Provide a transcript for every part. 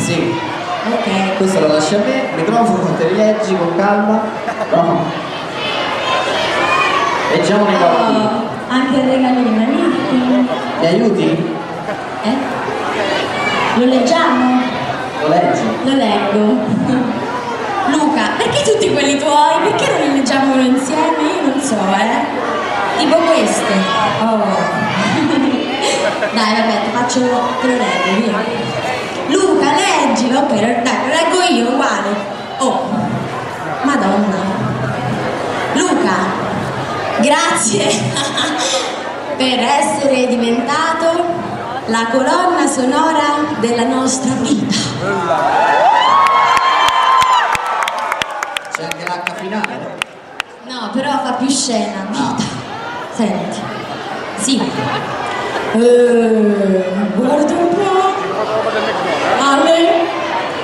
Sì. Ok. Questo lo lasci a me, il microfono, te li leggi con calma. No. Leggiamo nei bambini. Anche il regalino, aiuti. Mi aiuti? Lo leggiamo? Lo leggi? Lo leggo. Luca, perché tutti quelli tuoi? Perché non li leggiamo uno insieme? Io non so, tipo queste. Oh. Dai, vabbè, te lo leggo, via. Luca, leggilo, ok, dai, lo leggo io, uguale. Oh, Madonna. Luca, grazie per essere diventato la colonna sonora della nostra vita. C'è anche l'H finale? No, però fa più scena, vita. Senti. Sì. Guarda un po'. Ale,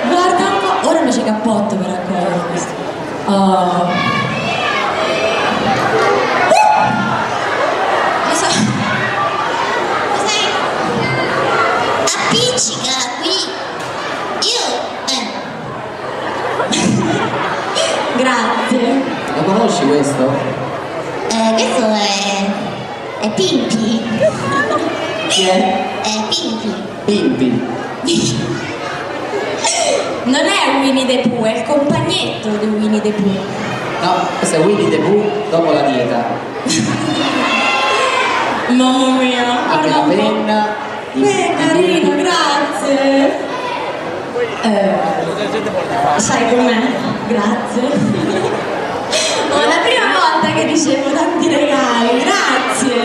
guarda un po'. Ora invece cappotto per raccogliere questo. Oh. Cosa? Appiccica qui. Grazie. Lo conosci questo? Questo è Pimpi. Chi è? È Pimpi. Pimpi. Non è Winnie the Pooh, è il compagnetto di Winnie the Pooh. No, questo è Winnie the Pooh dopo la dieta. Mamma mia, Anche la guarda un po'. penna. Carino, grazie. Sai com'è? Grazie. Oh, è la prima volta che ricevo tanti regali, grazie.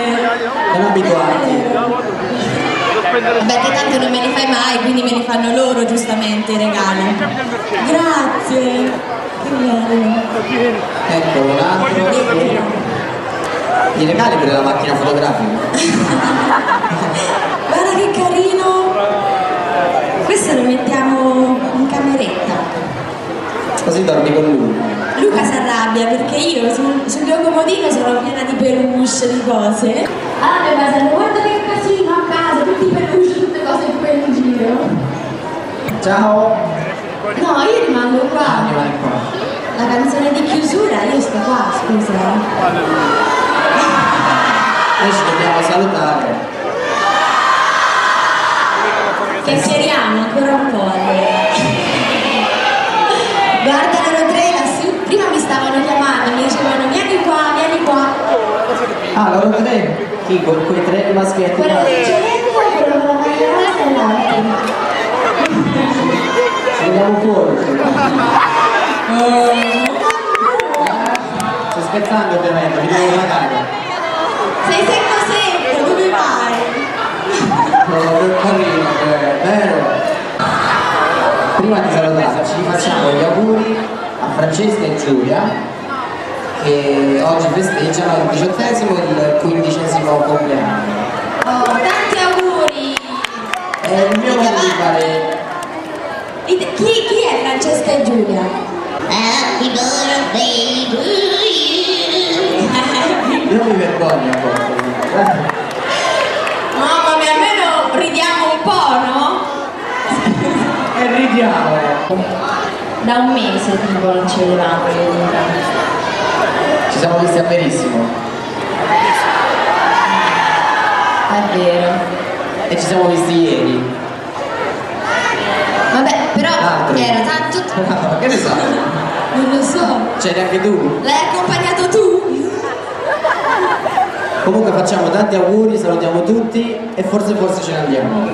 Non abituati. Vabbè, che tanto non me li fai mai, quindi me li fanno loro giustamente i regali. Grazie. Che bello. Ecco un altro. I regali per la macchina fotografica. Guarda che carino. Questo lo mettiamo in cameretta. Così dormi con lui. Luca si arrabbia perché io sul mio comodino sono piena di peluche, di cose. Allora mia casa, guarda che casino a casa, tutti i peluche, tutte cose qui in giro. Ciao. No, io rimango qua. Rimani qua. La canzone di chiusura, io sto qua, scusa. Noi ci dobbiamo salutare. Chiacchieriamo ancora un po'. Guarda loro tre lassù, prima mi stavano chiamando, mi dicevano vieni qua, vieni qua. Ah, loro tre? Chi? Quei tre maschietti? Quello del giovetto, quello della maionese e l'altro. Ci vediamo fuori. Sto scherzando ovviamente, vi devo pagare. Sei secco, dove vai? Che carino, vero? Prima di salutarci facciamo gli auguri a Francesca e Giulia che oggi festeggiano il 18° e il 15° compleanno. Oh, tanti auguri! È il mio modo di fare. Chi è Francesca e Giulia? Happy birthday to you. Io mi vergogno a volte. Mamma mia, almeno ridiamo un po', no? E ridiamo. Da un mese tipo non ci vedevamo. Ci siamo visti a Verissimo. È vero. E ci siamo visti ieri. Vabbè, però L'altro. era tanto. Ma che ne so? Non lo so. C'eri anche tu. L'hai accompagnato tu? Comunque facciamo tanti auguri, salutiamo tutti e forse ce ne andiamo.